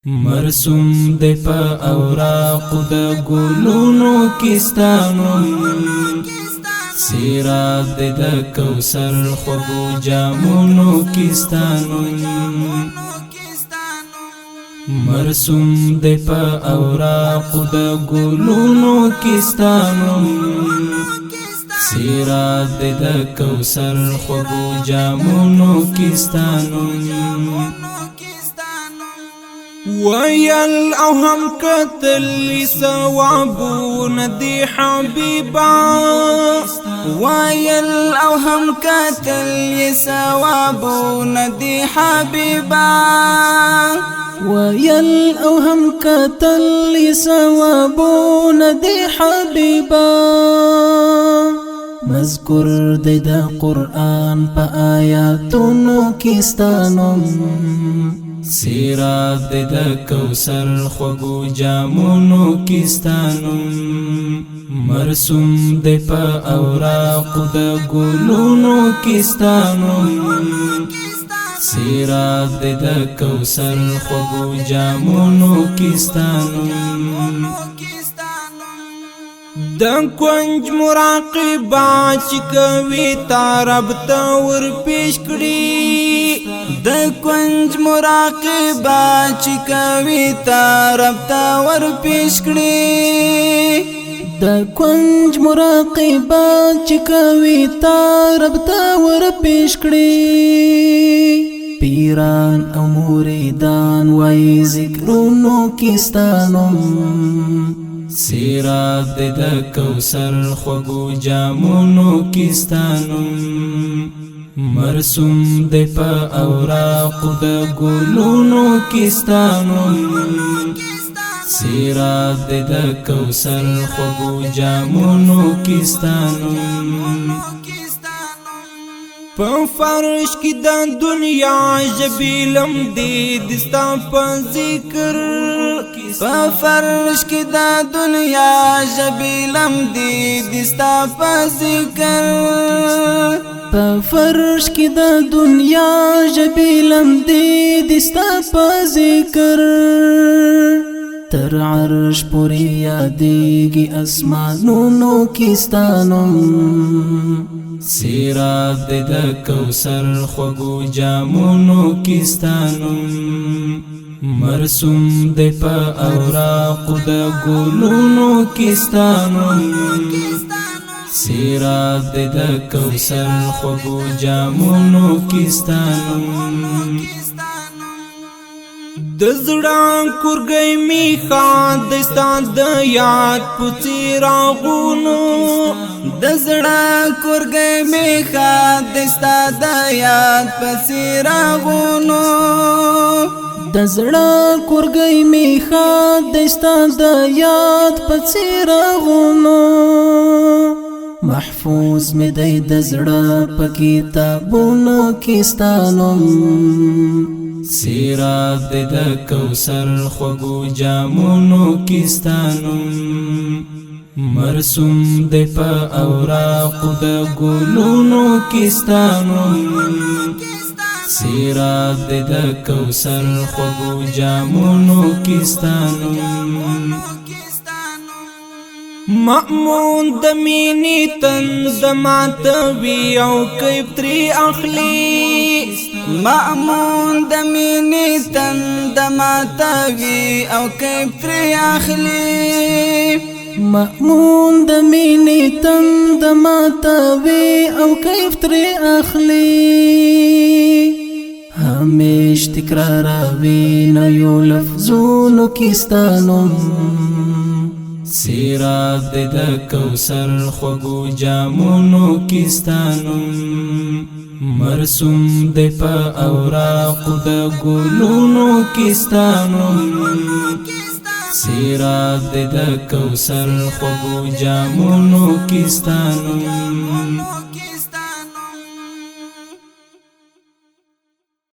مرسوم دی پا اوراق دا گلونو کستانم سیراب دی دا کوثر خوگو جامونو کستانم مرسوم دی پا اوراق دا گلونو کستانم سیراب دی دا کوثر خوگو جامونو کستانم ویل او هم کتل ثوابون دی حبیبا ویل او هم کتل ثوابون دی حبیبا ویل او هم کتل ثوابون دی حبیبا مذکر دی دا قرآن پا آیاتونو کستانم سیراب دی دا کوثر خوگو جامونو کستانم مرسوم دی پا اوراق دا گلونو کستانم سیراب دی دا کوثر خوگو جامونو کستانم د کنج مراقبا چکوی تارب تور پیش کړي د کنج مراقبا چکوی تارب تور پیش کړي د کنج مراقبا چکوی تارب تور پیش کړي پیران او موریدان وای ذکرونو کستانم سیراب دی دا کوثر خوگو جامونو کستانم مرسوم دی پا اوراق دا گلونو کستانم سیراب دی دا کوثر خوگو جامونو کستانم په فرش کی د دنیا جبیلم دی دستا په ذکر په فرش کی د دنیا جبیلم دی دستا په ذکر په فرش کی د دنیا جبیلم دی دستا په ذکر تر عرش پوری یادیږي اسمانونو کستانم سیراب دی دا کوثر خوگو جامونو کستانم مرسوم دی پا اوراق دا گلونو کستانم سیراب دی دا کوثر خوگو جامونو کستانم د زړه کورګی میخا دستا د یاد پوڅی راغونو د زړه کورګی میخا دستا د یاد پوڅی راغونو د زړه کورګی میخا دستا د یاد پوڅی راغونو محفوظ می دی د زړه په کتابونو کستانم سیراب دی دا کوثر خوگو جامونو کستانم مرسوم دی پا اوراق دا گلونو کستانم سیراب دی دا کوثر خوگو جامونو کستانم مأمون د مینی تند ماتوی او کیف تری اخلی مأمون د مینی تند ماتوی او کیف تری اخلی مأمون د مینی تند ماتوی او کیف تری اخلی همیش تکراروی نیو لفظونو کستانم سیراب دی دا کوثر خوگو جامونو کستانم مرسوم دی پا اوراق دا گلونو کستانم سیراب دی دا کوثر خوگو جامونو کستانم